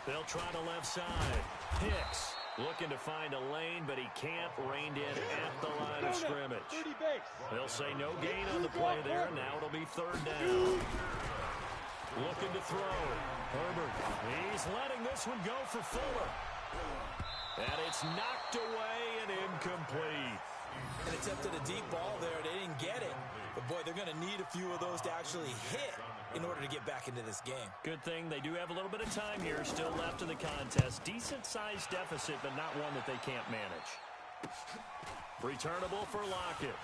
They'll try the left side. Hicks looking to find a lane, but he can't. Reined in at the line of scrimmage. They'll say no gain on the play there, and now it'll be third down. Looking to throw. Herbert, he's letting this one go for Fuller. And it's knocked away and incomplete. An attempt at a deep ball there. They didn't get it. But, boy, they're going to need a few of those to actually hit in order to get back into this game. Good thing they do have a little bit of time here still left in the contest. Decent-sized deficit, but not one that they can't manage. Returnable for Lockett.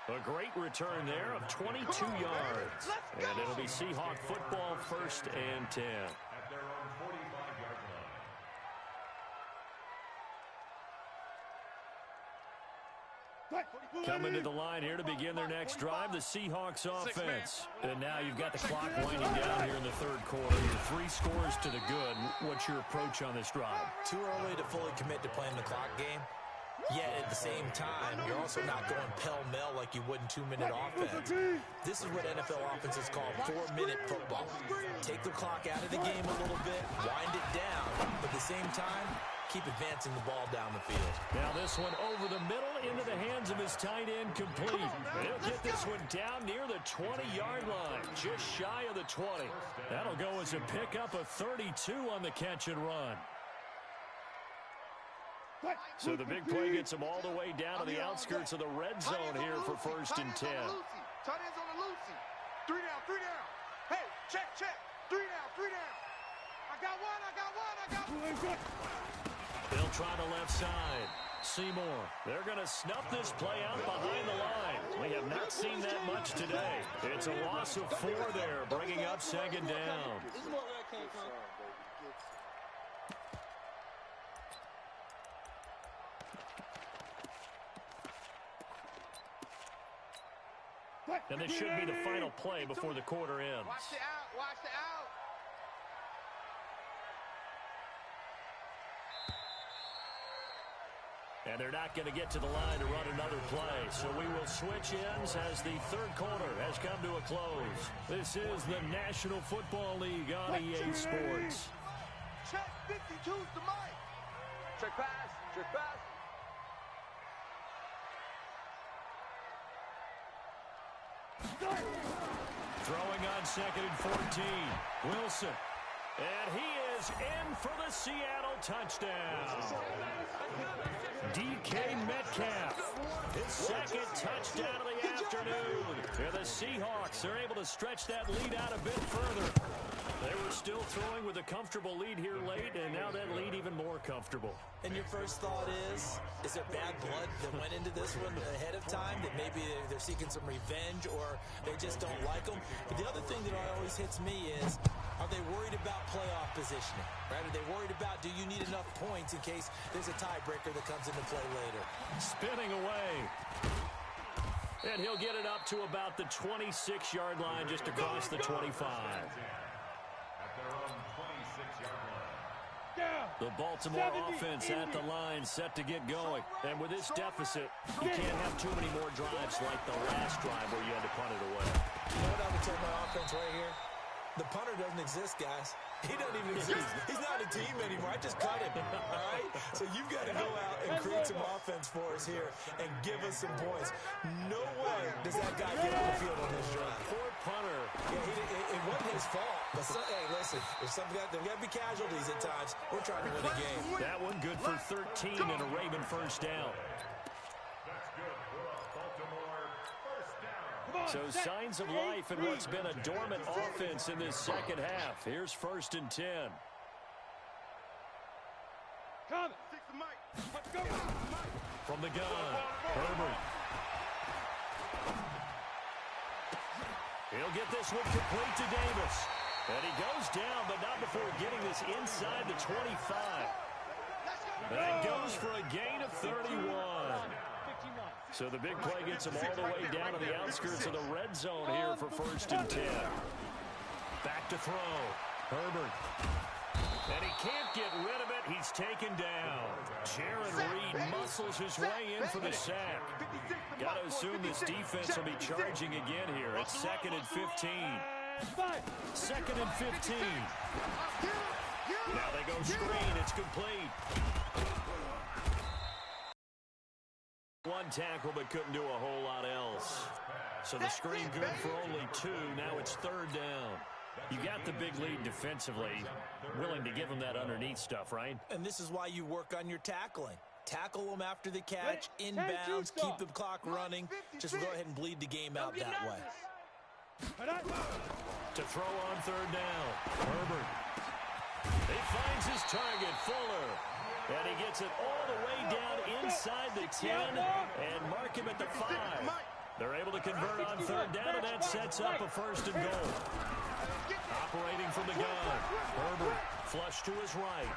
A great return there of 22 yards. And it'll be Seahawk football, 1st and 10. At their own 45-yard line. Coming to the line here to begin their next drive, the Seahawks offense. And now you've got the clock winding down here in the third quarter. You're 3 scores to the good. What's your approach on this drive? Too early to fully commit to playing the clock game. Yet, at the same time, you're also not going pell-mell like you would in 2-minute offense. This is what NFL offenses call 4-minute football. Take the clock out of the game a little bit, wind it down, but at the same time, keep advancing the ball down the field. Now this one over the middle into the hands of his tight end complete. He'll get this one down near the 20-yard line, just shy of the 20. That'll go as a pickup of 32 on the catch and run. So the big play gets him all the way down to the outskirts of the red zone here for 1st and 10. Tight ends on the Lucy. 3 down, 3 down. Hey, check. 3 down. I got one. They'll try the left side. Seymour, they're going to snuff this play out behind the line. We have not seen that much today. It's a loss of 4 there, bringing up 2nd down. This is where that came from. And this should be the final play before the quarter ends. Watch the out. And they're not going to get to the line to run another play. So we will switch ends as the third quarter has come to a close. This is the National Football League on EA Sports. Check 52's the mic. Check pass. Throwing on 2nd and 14. Wilson. And he is in for the Seattle touchdown. DK Metcalf. His 2nd touchdown of the afternoon. And the Seahawks are able to stretch that lead out a bit further. They were still throwing with a comfortable lead here late, and now that lead even more comfortable. And your first thought is there bad blood that went into this one ahead of time, that maybe they're seeking some revenge or they just don't like them? But the other thing that always hits me is, are they worried about playoff positioning? Right? Are they worried about, do you need enough points in case there's a tiebreaker that comes into play later? Spinning away. And he'll get it up to about the 26-yard line, just across the 25. The Baltimore offense at the line, set to get going. And with this deficit, you can't have too many more drives like the last drive where you had to punt it away. You know what I would tell my offense right here? The punter doesn't exist, guys. He doesn't even exist. He's not a team anymore. I just cut him, all right? So you've got to go out and create some offense for us here and give us some points. No way does that guy get on the field on this drive. Poor punter. Yeah, it wasn't his fault. But hey, listen, there's got to be casualties at times. We're trying to win a game. That one good for 13 and a Raven first down. So signs of life in what's been a dormant offense in this second half. Here's 1st and 10. From the gun, Herbert. He'll get this one complete to Davis. And he goes down, but not before getting this inside the 25. That goes for a gain of 31. So the big play gets him all the way down to the outskirts of the red zone here for 1st and 10. Back to throw. Herbert. And he can't get rid of it. He's taken down. Jaron Reed muscles his way in for the sack. Got to assume this defense will be charging again here. It's 2nd and 15. 2nd and 15. Now they go screen. It's complete. One tackle, but couldn't do a whole lot else. So the screen good for only 2. Now it's 3rd down. You got the big lead defensively. Willing to give them that underneath stuff, right? And this is why you work on your tackling. Tackle them after the catch, inbounds, keep the clock running. Just go ahead and bleed the game out that way. To throw on 3rd down. Herbert. He finds his target, Fuller. And he gets it all the way down inside the 10 and mark him at the 5. They're able to convert on 3rd down, and that sets up a 1st and goal. Operating from the gun. Herbert flush to his right.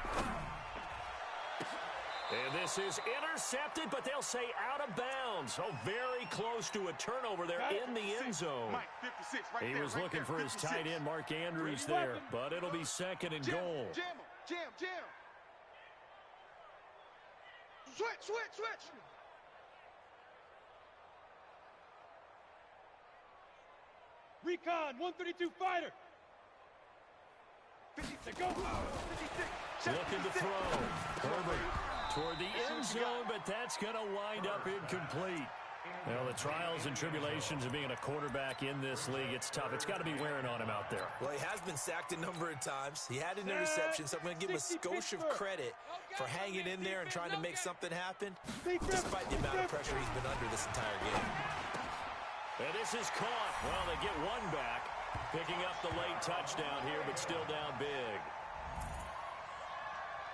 And this is intercepted, but they'll say out of bounds. Oh, very close to a turnover there in the end zone. He was looking for his tight end, Mark Andrews, there, but it'll be 2nd and goal. Jam. Switch. Recon, 132 fighter. 56, go. 56. Looking to throw. Herbert toward the end zone, but that's going to wind up incomplete. Well, the trials and tribulations of being a quarterback in this league, it's tough. It's got to be wearing on him out there. Well, he has been sacked a number of times. He had an interception, so I'm going to give him a skosh of credit for hanging in there and trying to make something happen, despite the amount of pressure he's been under this entire game. And this is caught. Well, they get one back, picking up the late touchdown here, but still down big.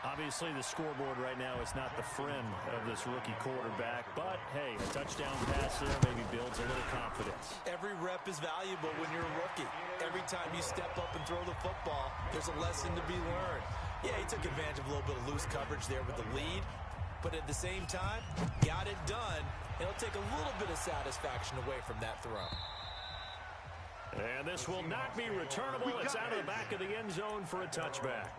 Obviously, the scoreboard right now is not the friend of this rookie quarterback, but, hey, a touchdown pass there maybe builds a little confidence. Every rep is valuable when you're a rookie. Every time you step up and throw the football, there's a lesson to be learned. Yeah, he took advantage of a little bit of loose coverage there with the lead, but at the same time, got it done. It'll take a little bit of satisfaction away from that throw. And this will not be returnable. It's out of the back of the end zone for a touchback.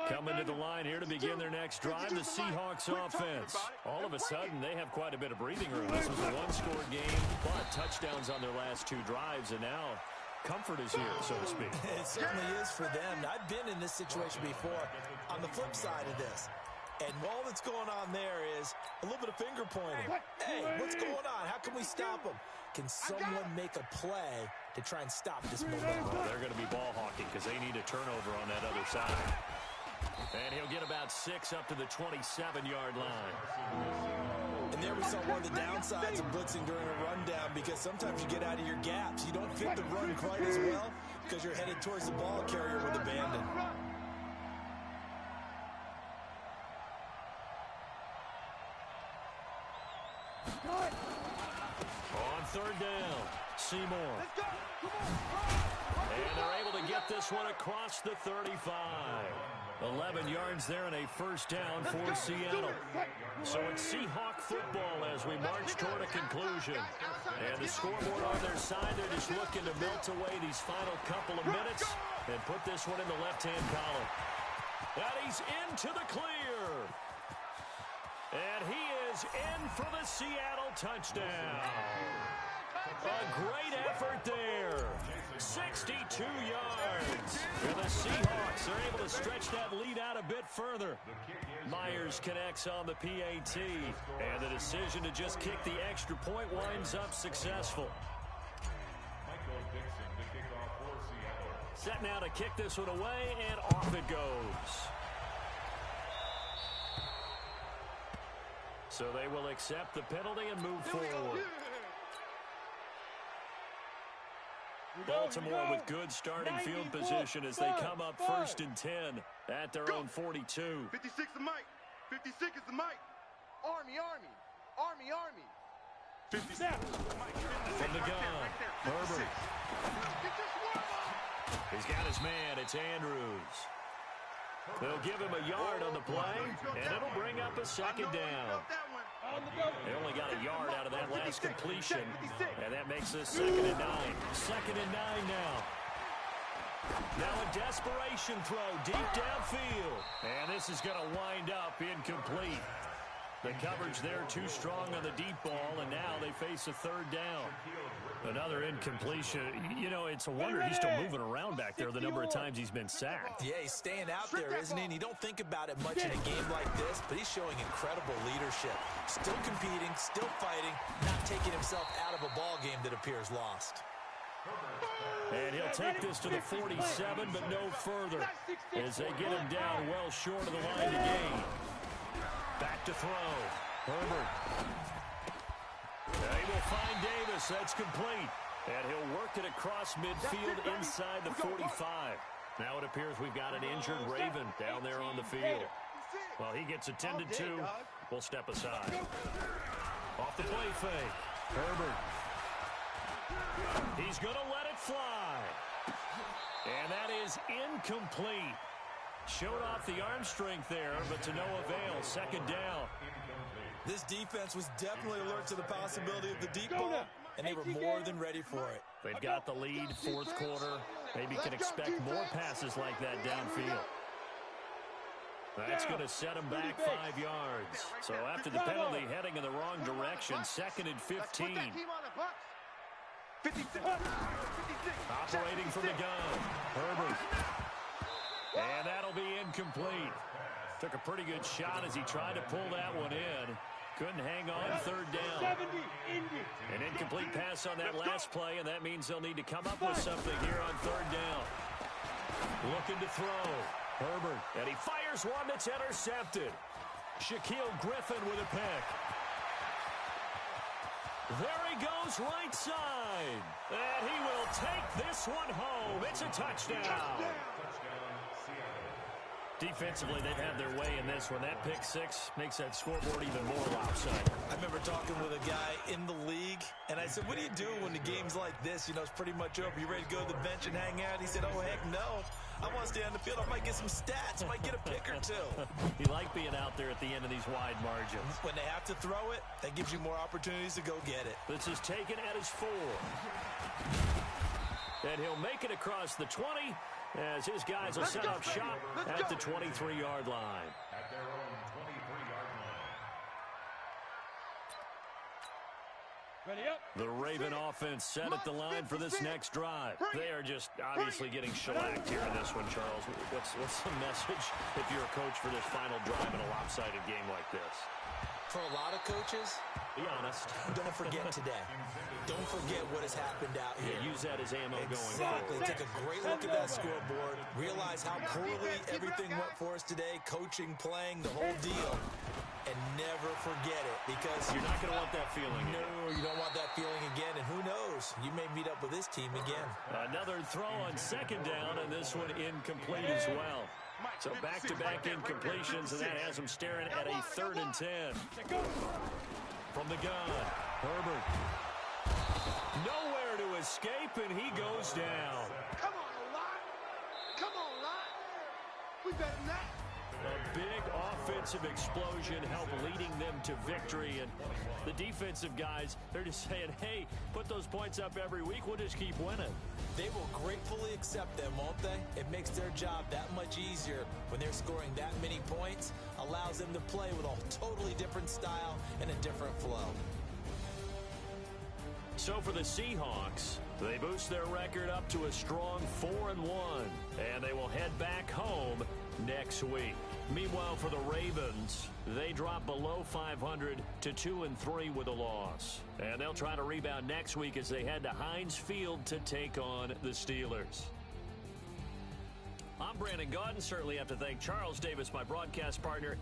Coming to the line here to begin their next drive, the Seahawks offense. All of a sudden, they have quite a bit of breathing room. This was a one-score game, but touchdowns on their last 2 drives, and now comfort is here, so to speak. It certainly is for them. I've been in this situation before on the flip side of this. And all that's going on there is a little bit of finger pointing. Hey, what's going on? How can we stop them? Can someone make a play to try and stop this momentum? Well, they're going to be ball hawking because they need a turnover on that other side. And he'll get about 6 up to the 27-yard line. And there we saw one of the downsides of blitzing during a rundown, because sometimes you get out of your gaps. You don't fit the run quite as well because you're headed towards the ball carrier with abandon. On 3rd down, Seymour. And they're able to get this one across the 35. 11 yards there and a 1st down for Seattle. So it's Seahawk football as we march toward a conclusion. And the scoreboard on their side, they're just looking to melt away these final couple of minutes and put this one in the left-hand column. And he's into the clear. And he is in for the Seattle touchdown. A great effort there. 62 yards. And the Seahawks are able to stretch that lead out a bit further. Myers connects on the PAT. And the decision to just kick the extra point winds up successful. Set now to kick this one away, and off it goes. So they will accept the penalty and move forward. Baltimore with good starting field position as they come up 1st and 10 at their own 42. 56 is Mike. 56 is the Mike. Army. 56. From the gun, Herbert. He's got his man. It's Andrews. They'll give him a yard on the play, and it'll bring up a second down. They only got a yard out of that last completion, and that makes this 2nd and 9. 2nd and 9 now. Now a desperation throw deep downfield, and this is going to wind up incomplete. The coverage there too strong on the deep ball, and now they face a 3rd down. Another incompletion. You know, it's a wonder he's still moving around back there the number of times he's been sacked. Yeah, he's staying out there, isn't he? And you don't think about it much in a game like this, but he's showing incredible leadership. Still competing, still fighting, not taking himself out of a ball game that appears lost. And he'll take this to the 47, but no further, as they get him down well short of the line to gain. Back to throw. Herbert. They will find Davis. That's complete. And he'll work it across midfield inside the 45. Now it appears we've got an injured Raven down there on the field. Well, he gets attended to. We'll step aside. Off the play fake. Herbert. He's going to let it fly. And that is incomplete. Showed off the arm strength there, but to no avail. 2nd down. This defense was definitely alert to the possibility of the deep ball, and they were more than ready for it. They've got the lead, 4th quarter. Maybe can expect more passes like that downfield. That's going to set them back 5 yards. So after the penalty, heading in the wrong direction, 2nd and 15. Operating from the gun. Herbert. And that'll be incomplete. Took a pretty good shot as he tried to pull that one in. Couldn't hang on 3rd down. An incomplete pass on that last play, and that means they'll need to come up with something here on 3rd down. Looking to throw. Herbert. And he fires one that's intercepted. Shaquille Griffin with a pick. There he goes right side. And he will take this one home. It's a touchdown. Defensively, they've had their way in this one. That pick 6 makes that scoreboard even more lopsided. I remember talking with a guy in the league, and I said, what do you do when the game's like this? You know, it's pretty much over. You ready to go to the bench and hang out? He said, oh, heck no. I want to stay on the field. I might get some stats. I might get a pick or two. You like being out there at the end of these wide margins. When they have to throw it, that gives you more opportunities to go get it. This is taken at his 4. And he'll make it across the 20 as his guys will set up shop at the 23-yard line. At their own 23-yard line. Ready up. The Raven offense set at the line for this next drive. They are just obviously getting shellacked here in this one, Charles. What's the message if you're a coach for this final drive in a lopsided game like this? For a lot of coaches, be honest. Don't forget today. Don't forget what has happened out here. Yeah, use that as ammo going forward. Exactly. Take a great look at that scoreboard. Realize how poorly everything went for us today. Coaching, playing, the whole deal. And never forget it, because you're not going to want that feeling again. No, you don't want that feeling again. And who knows? You may meet up with this team again. Another throw on 2nd down, and this one incomplete as well. So back-to-back incompletions, and that has them staring at a 3rd and 10. From the gun, Herbert. Nowhere to escape, and he goes down. Come on, Lot. Come on, Lot. We better than that. A big offensive explosion helped leading them to victory, and the defensive guys, they're just saying, hey, put those points up every week, we'll just keep winning. They will gratefully accept them, won't they? It makes their job that much easier when they're scoring that many points, allows them to play with a totally different style and a different flow. So for the Seahawks, they boost their record up to a strong 4-1, and they will head back home next week. Meanwhile, for the Ravens, they drop below 500 to 2-3 with a loss. And they'll try to rebound next week as they head to Heinz Field to take on the Steelers. I'm Brandon Gaudin. Certainly have to thank Charles Davis, my broadcast partner.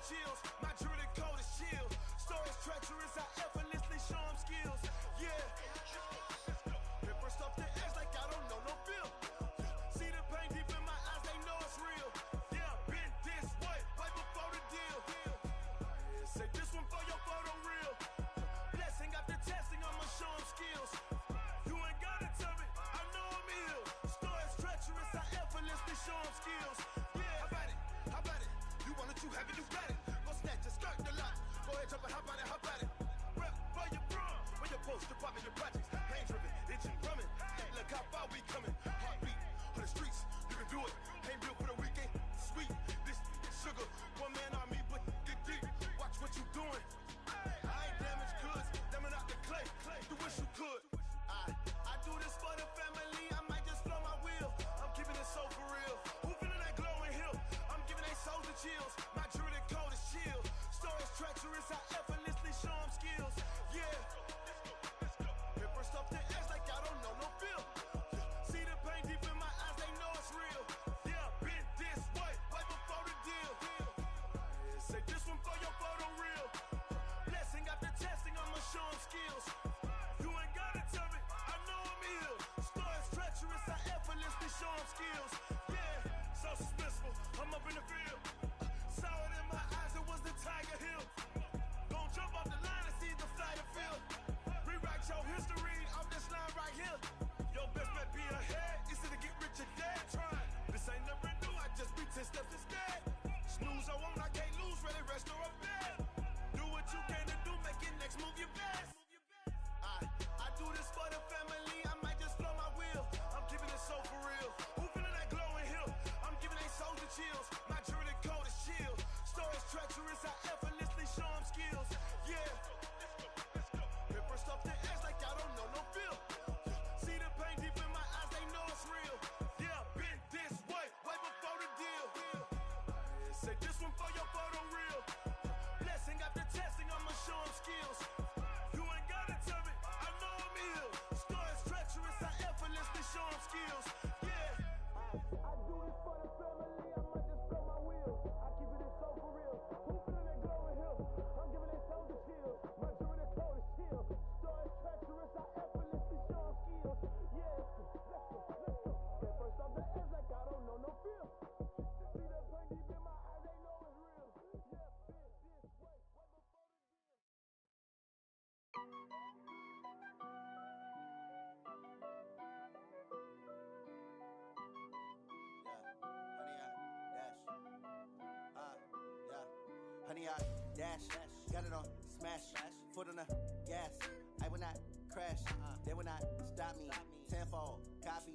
chills. My jewelry code is chill. Stories treacherous, I effortlessly show them skills. Yeah. Paper stuff the edge like I don't know no bill. See the pain deep in my eyes, they know it's real. Yeah, been this way, right before the deal. Say this one for your photo reel. Blessing after testing, I'ma show them skills. You ain't gotta tell me, I know I'm ill. Stories treacherous, I effortlessly show them skills. Yeah, how about it? How about it? You want it, you have it, you got it. Go snatch it, skirt the lot. Go ahead, jump it, how about it, how about it? Rep for your bro, for your post, your poppin', your projects. Pain driven, itching, drumming. Look how far we coming. Heartbeat on the streets, you can do it. Ain't built for the weekend. Sweet, this sugar. One man army, but get deep. Watch what you doing. I ain't damaged goods, damn it out the clay. You wish you could. I do this for the family. I might just flow my wheel. I'm keeping it so for real. Who feeling that glowing hill? I'm giving they souls the chills. My jewelry code is chill. Stories treacherous, I effortlessly show them skills. Yeah. Paper stuff the edge like I don't know no bill. See the pain deep in my eyes, they know it's real. Yeah, been this way, right before the deal. Say this one for your photo reel. Blessing after testing, I'ma show them skills. You ain't gotta tell me, I know I'm ill. Stories treacherous, I effortlessly show them skills. Yeah, so suspenseful, I'm up in the field. Saw it in my eyes, it was the Tiger Hill. Gon' jump off the line and see the flight of field. Rewrite your history off this line right here. Your best bet be ahead, instead of get rich or dead trying. This ain't never new, I just be 10 steps instead. Snooze, I won't, I can't lose, ready, rest or a bed. Do what you can to do, make it next move your best. I do this for the family, I might just flow my wheel. I'm keeping it so for real. Who feeling that glowing hill? I'm giving they souls the chills. My jewelry code is chill. Stories treacherous, I effortlessly show them skills. Yeah. Paper stuff the edge like I don't know no bill. See the pain deep in my eyes, they know it's real. Yeah, been this way, right before the deal. Say this one for your photo reel. Blessing after testing, I'ma show them skills. You ain't gotta tell me, I know I'm ill. Stories treacherous, I effortlessly show them skills. Yeah. I do this for the family, I might just blow my wheel. I keep it so for real. Who feeling that glowing hill? I'm giving it souls the chills. My jewelry code is chill. Stories treacherous, I effortlessly show them skills. Yeah, let's go. Get first off the edge like I don't know no feel. See that pain deep in my eyes, they know it's real. Yeah, been this way, right before the deal. Honey, I dash, got it on smash, foot on the gas. I will not crash, they will not stop me. Tenfold, copy,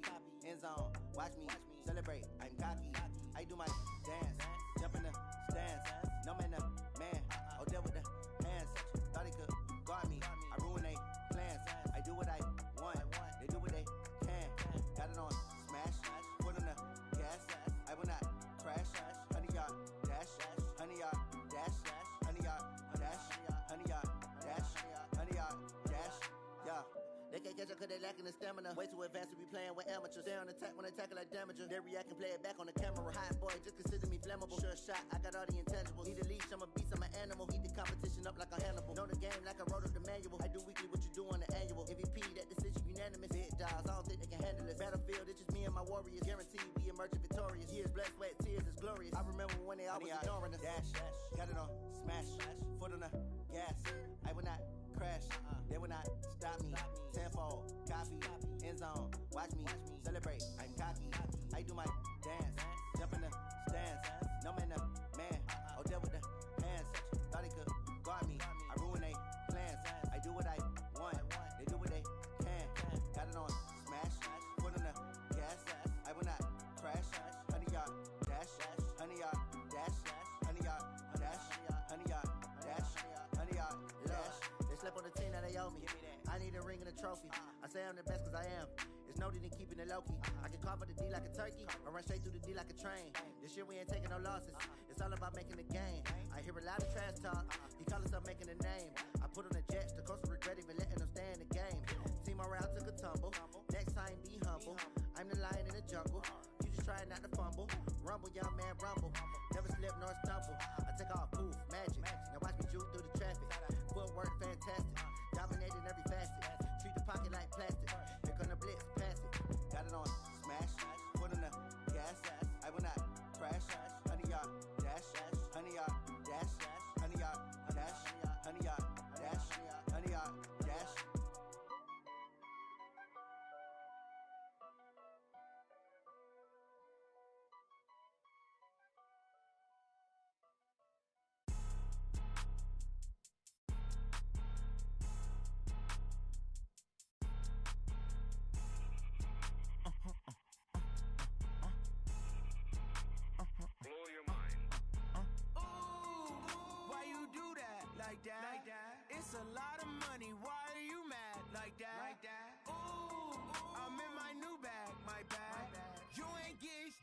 end zone, watch me celebrate. I'm cocky, I do my dance, jump in the stands. No man, man, oh there with the hands. Thought he could guard me, I ruin they plans. I do what I want, they do what they can. Got it on smash, foot on the gas. I will not crash, honey, y'all dash, honey, y'all dash, honey, y'all dash, honey, y'all dash, honey, y'all dash, yeah. They can't catch up cause they lacking the stamina. Way too advanced to be playing with amateurs. Stay on attack when they tackle like damager. They react and play it back on the camera. Hot boy, just consider me flammable. Sure shot, I got all the intangibles. Need a leash, I'm a beast, I'm an animal. Eat the competition up like a Hannibal. Know the game like I wrote up the manual. I do weekly what you do on the annual. MVP, that decision unanimous. Big dogs, I don't think they can handle it. Battlefield, it's just me and my warriors. Guaranteed we emerge victorious. Years, blood, sweat, tears, it's glorious. I remember when they always ignoring us. Dash, got it on smash, foot on the gas. I will not crash, they will not stop me. Tenfold, copy, end zone, watch me celebrate. I'm cocky, I do my dance, jump in the stands. No man, man, oh there with the hands. Thought he could guard me, I ruin they plans. I do what I want, they do what they can. Got it on smash, foot on the gas. I will not crash, honey y'all dash, honey y'all dash, honey y'all dash, honey y'all dash, honey y'all dash. They slept on the team that they owe me. I need a ring and a trophy. I say I'm the best cause I am. It's noted in keeping it low-key. I can carve up the D like a turkey or run straight through the D like a train. This year we ain't taking no losses. It's all about making the game. I hear a lot of trash talk. He call himself making a name. I put on the Jets. The coach will regret even letting them stay in the game. Team morale took a tumble. Next time be humble. I'm the lion in the jungle. You just trying not to fumble. Rumble, young man, rumble. Never slip nor stumble. I take off, poof, magic. Now watch me juke through the traffic. Footwork fantastic. Dominating every facet. Treat the pocket like plastic. Here come the blitz, pass it. Got it on smash. Put on the gas. I will not crash. 100-yard dash. 100-yard dash. 100-yard dash. 100-yard dash. 100-yard dash. Blow your mind. Why you do that like that? It's a lot of money. Why are you mad like that? Ooh, I'm in my new bag, my bad. You ain't get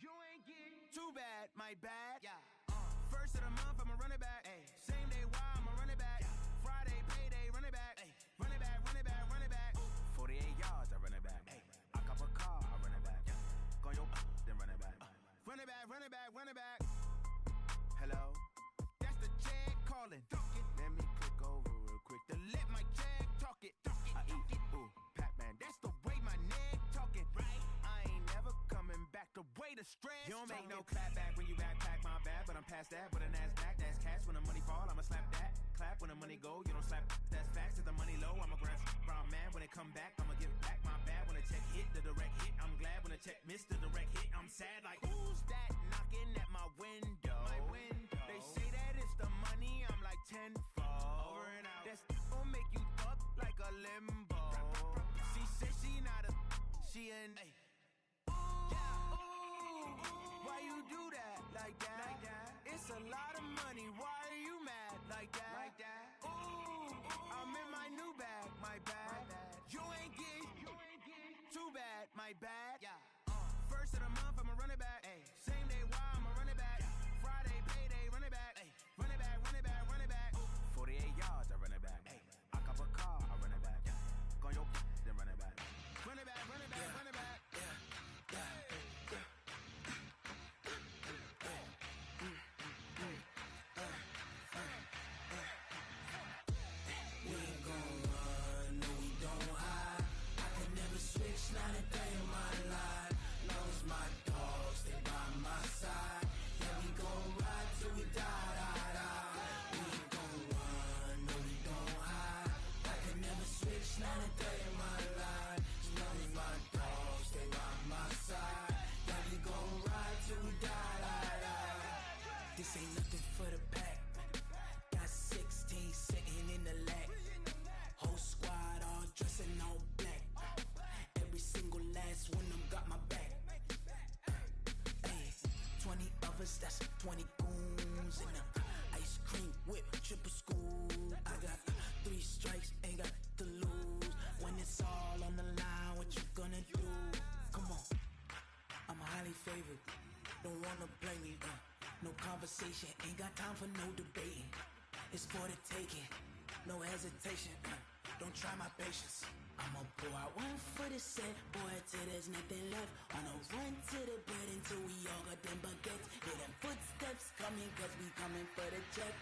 too bad, my bad. First of the month, I'ma run it back. Same day, why I'ma run it back. Friday, payday, run it back. Run it back, run it back, run it back. 48 yards, I run it back. I cop a car, I run it back. Go your then run it back. Run it back, run it back, run it back. Hello? That's the jag calling. Let me click over real quick to let my jag talk it. I eat it, ooh, Pac-Man. That's the way my neck talking. Right? I ain't never coming back. The way the stress. You don't make no clap back when you backpack my bad, but I'm past that. With a NASDAQ, that's cash. When the money fall, I'ma slap that. Clap when the money go, you don't slap. That's facts. If the money low, I'ma grab brown man. When it come back, I'ma give back my bad. When the check hit, the direct hit. I'm glad when the check missed the direct hit. I'm sad like, who's that knocking at my window? They say that it's the money, I'm like tenfold. Over and out. That's gon' make you fuck like a limbo. She said she not a, she an. Why you do that like that? It's a lot of money. Why are you mad like that? Ooh, I'm in my new bag, my bad. You ain't get too bad, my bad. First of the month, I'ma run it back. Same day, why I'ma run it back. Friday, payday, run it back. Run it back, run it back, run it back. 48 yards, I run it back. I cop a car, I run it back. Go your then run it back. Run it back, run it back, run it back. We ain't gon' run, no we don't hide. I can never switch, not a day in my life. Long as my dogs stay by my side. Yeah, we gon' ride till we die, die, die. We ain't gon' run, no we don't hide. I can never switch, not a day in my life. Long as my dogs stay by my side. Yeah, we gon' ride till we die, die, die. This ain't nothing for the pack. Got 16 sitting in the lag. Whole squad all dressed in all black. Every single last one of them got my back. Hey, 20 of us, that's 20 goons in the ice cream whip, triple school. I got 3 strikes, ain't got to lose. When it's all on the line, what you gonna do? Come on, I'm highly favored. Don't wanna play me, no conversation, ain't got time for no debating. It's for the taking, no hesitation. Don't try my patience. I'ma pour out one for the set, boy, till there's nothing left. On a run to the bread until we all got them baguettes. Hear them footsteps coming, cause we coming for the check.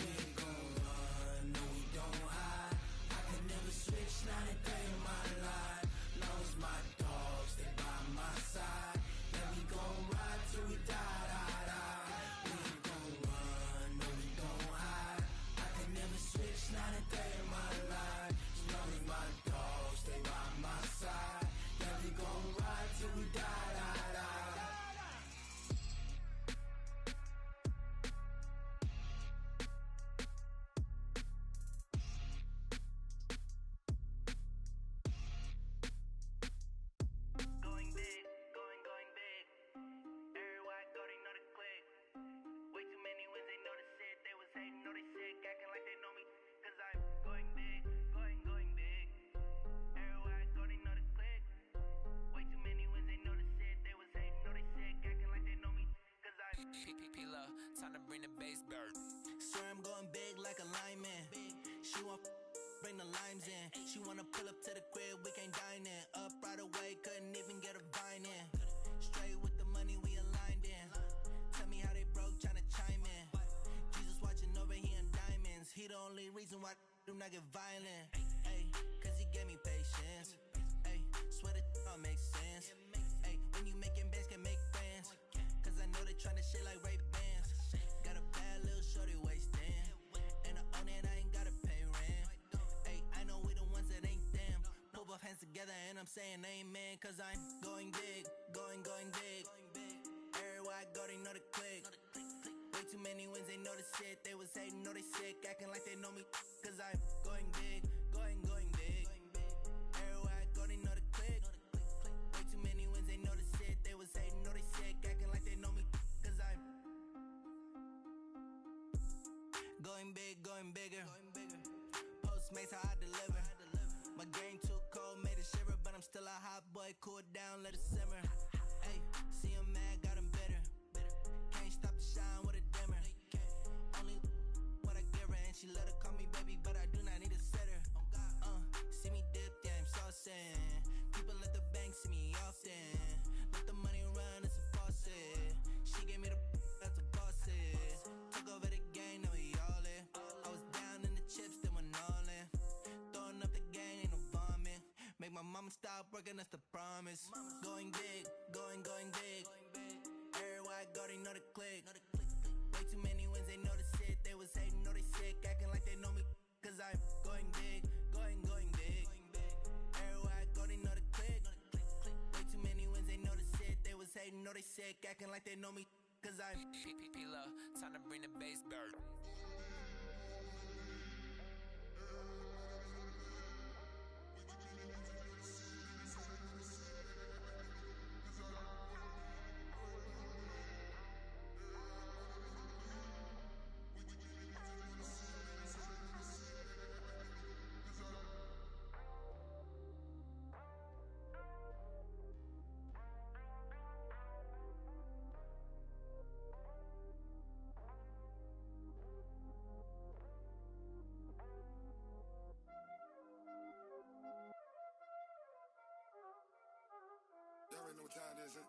We ain't gon' run, no we don't hide. I can never switch, not a day in my life. Long as my dogs stay by my side. Yeah, we gon' ride till we die, die, die. We ain't gon' run, no we don't hide. I can never switch, not a day in my life. As long as my dogs stay by my side. Yeah, we gon' ride till we die, die, die. Going big, going big. Everywhere I go, they know the click. Way too many wins, they know the shit. They was hating, know they sick, acting like they know me. Cause I'm going big, going big. Everywhere I go, they know the click. Way too many wins, they know the shit. They was hating, know they sick, acting like they know me. Cause I'm P-P-P-Love, time to bring the bass bird. Swear I'm going big like a lineman. She want bring the limes in. She wanna pull up to the crib, we can't dine in. Up right away, couldn't even get a vine in. reason why do not get violent. Ay, cause he gave me patience. Ay, swear that all makes sense. Ay, when you making bands, can make friends. Cause I know they tryna shit like Ray-Bans. Got a bad little shorty wasting. And I own it, I ain't gotta pay rent. Ay, I know we the ones that ain't them. Put both hands together and I'm saying amen. Cause I'm going big, going big. Everywhere I go, they know the click. Way too many wins, they know the shit. They was hating, know they sick, acting like they know me. Cause I'm going big, going big. Everywhere I go, they know the click. Way too many wins, they know the shit. They was hating, know they sick, acting like they know me. Cause I'm going big, going bigger. Postmates, how I deliver. My game too cold, made it shiver. But I'm still a hot boy, cool it down, let it simmer. Hey, see him mad, got him bitter. Can't stop the shine with a dimmer. Only what I give her, and she let her call me baby, but I do not need a sitter. See me dip, yeah, I'm saucing. People let the bank see me often. Let the money run, it's a faucet. She gave me the that's a bosses. Took over the game, now we all in. I was down in the chips, then went all in. Throwing up the gang, ain't no vomit. Make my mama stop working, that's the promise. Going big, going big. Everywhere I go, they know the click. Way too many wins, they know the shit. They was hating, know they sick, acting like they know me. Cause I'm going big, going big. Everywhere I go, they know the click. Way too many wins, they know the shit. They was hating, know they sick, acting like they know me. Cause I'm P-P-P-Love, time to bring the bass bird. Y'all already know what time it is, huh?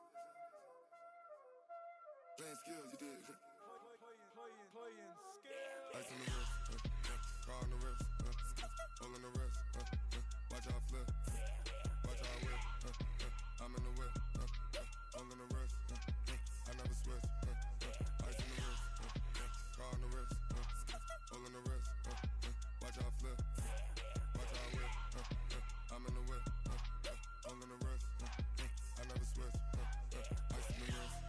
Playing skills, you did. Playing skills. Ice on the wrist, car on the wrist, hole in the wrist, watch how I flip, watch how I whip, I'm in the whip, hole in the wrist, I never switch, ice on the wrist, car on the wrist, hole in the wrist, watch how I flip, watch how I whip, I'm in the whip, hole in the wrist, I never switch, ice on the wrist,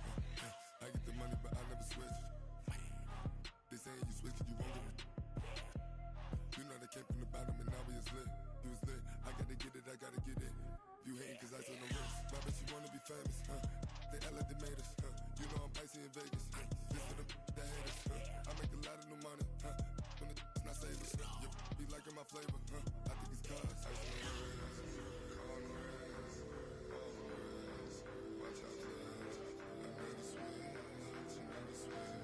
I get the money but I never switch. They saying you switch 'cause you won't get it. You know they came from the bottom and now we is lit. You was lit, I gotta get it, I gotta get it. You hating 'cause ice on the wrist. My bitch, you wanna be famous, They act like they made us, You know I'm icy in Vegas, This for the that hate us, I make a lot of new money, When the not save us, You be liking my flavor, I think it's cause ice on the wrist, on the wrist, on the wrist. Watch out, cuz I never switch, I never switch.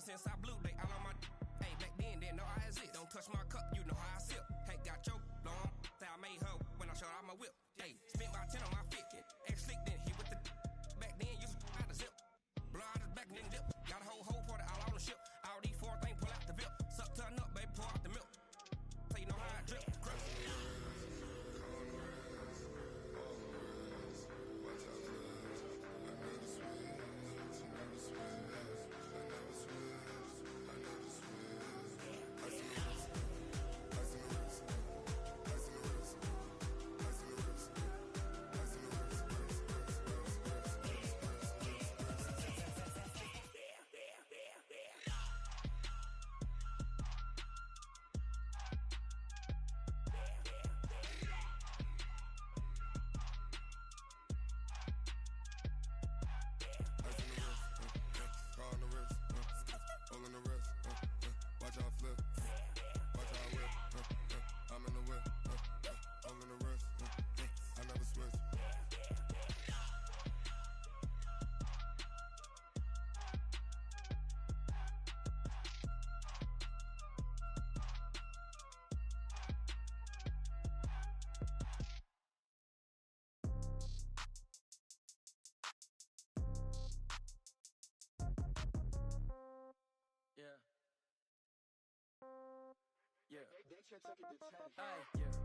Since I blew, they all on my hey, back then, didn't know I exist. Don't touch my cup, you know how I sip. Hey, got your long, say I made her when I showed out my whip. Hey, spent my 10 on my fit. Ex slick, then hit with the back then, used to out the zip. Blow out his back, then dip. Got a whole party all on the ship. All these four things pull out the VIP. Suck, turn up, baby, pour out the milk. So you know how I drip. Grip.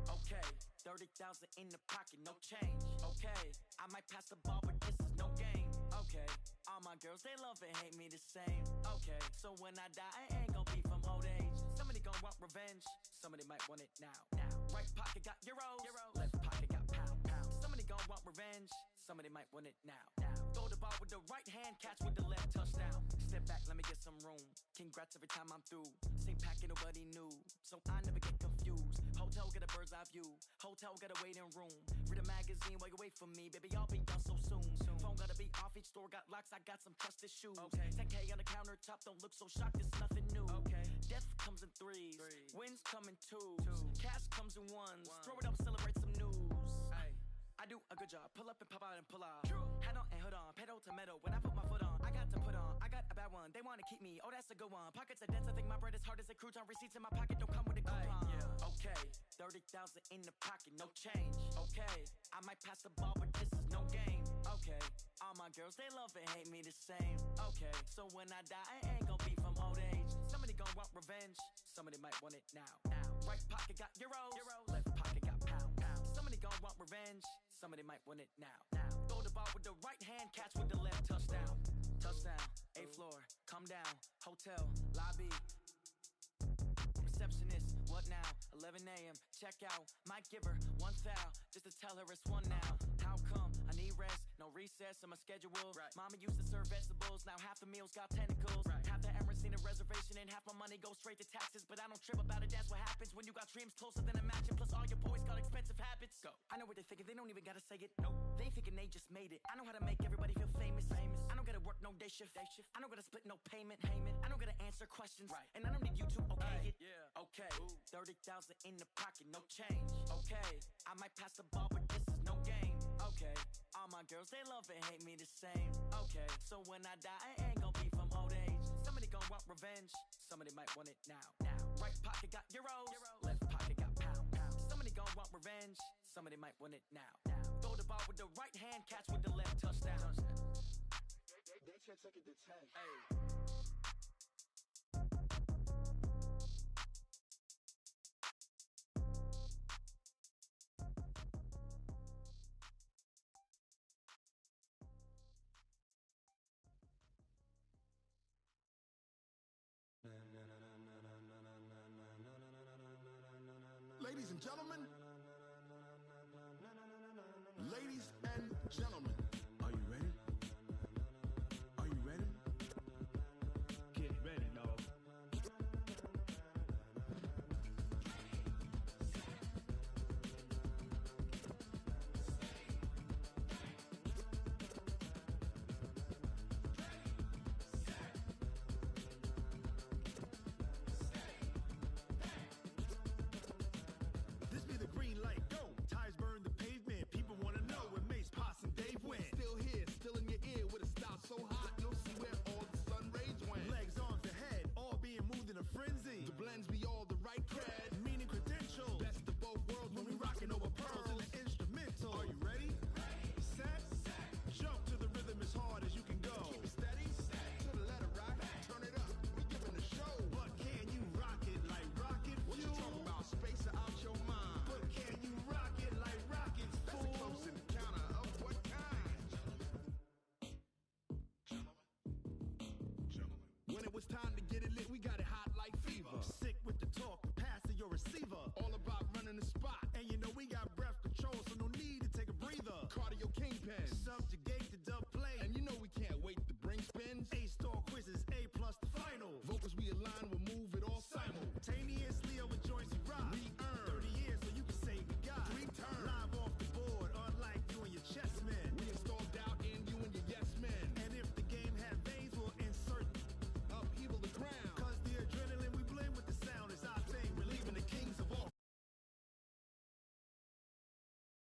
Okay, 30,000 in the pocket, no change. Okay, I might pass the ball, but this is no game. Okay, all my girls, they love and hate me the same. Okay, so when I die, I ain't gon' be from old age. Somebody gon' want revenge, somebody might want it now. Right pocket got euros, left pocket got pound. Somebody gon' want revenge, somebody might want it now. Throw the ball with the right hand, catch with the left, touchdown. Step back, let me get some room. Congrats every time I'm through. Same packet, nobody knew, so I never get confused. Hotel get a bird's eye view, hotel got a waiting room. Read a magazine while you wait for me, baby, I'll be done so soon. Phone gotta be off, each store got locks, I got some trusted shoes. 10K on the countertop, don't look so shocked, it's nothing new. Death comes in threes, wins come in twos, cash comes in ones. Throw it up, celebrate some news. I do a good job, pull up and pop out and pull out. Hat on and hood on, pedal to metal. When I put my foot on, I got to put on. I got a bad one, they wanna keep me, oh that's a good one. Pockets are dense, I think my bread is hard as a crouton. Receipts in my pocket don't come with a coupon. Okay, 30,000 in the pocket, no change. Okay, I might pass the ball, but this is no game. Okay, all my girls, they love and hate me the same. Okay, so when I die, I ain't gon' be from old age. Somebody gon' want revenge, somebody might want it now. Right pocket got euros, left pocket got pound. Somebody gon' want revenge, somebody might want it now. Throw the ball with the right hand, catch with the left, touchdown. Touchdown, 8th floor, come down, hotel, lobby. Receptionist, what now? 11 a.m., check out. Might give her one foul, just to tell her it's one now. How come? I need rest, no recess in my schedule. Mama used to serve vegetables, now half the meals got tentacles. Half the Emirates need a reservation and half my money goes straight to taxes. But I don't trip about it, that's what happens when you got dreams closer than a mansion. Plus all your boys got expensive habits. Go. I know what they're thinking, they don't even gotta say it. Nope. They ain't thinking they just made it. I know how to make everybody feel famous. I don't gotta work no day shift. I don't gotta split no payment. I don't gotta answer questions. And I don't need you to okay it. Okay, 30,000 in the pocket, no change. Okay, I might pass the ball, but this is no game. Okay, all my girls, they love and hate me the same. Okay, so when I die, I ain't gon' be from old age. Somebody gon' want revenge, somebody might want it now. Right pocket got euros, left pocket got pound. Somebody gon' want revenge, somebody might want it now. Throw the ball with the right hand, catch with the left, touchdown. They should take it to 10. Ladies and gentlemen, ladies and gentlemen, are you ready? Are you ready? Get ready, dog. This be the green light, go. Tires burn the pavement. People wanna know where Mace, Poss, and Dave went. Still here, still in your ear with a style so hot, you'll see where all the sun rays went. Legs, arms, and head, all being moved in a frenzy. The blends be all the right cred, meaning credentials. Best of both worlds when we rockin' over pearls in the instrumental. Are you ready? Set, jump to the rhythm as hard as you can go. Keep it steady, to the letter right. Turn it up, we giving the show. But can you rock it like rocket fuel? What you talking about? Space out your mind. But can you rock it like rockets, fool? That's a close encounter of what kind? When it was time to get it lit, we got it hot like fever. Sick with the talk, pass to your receiver.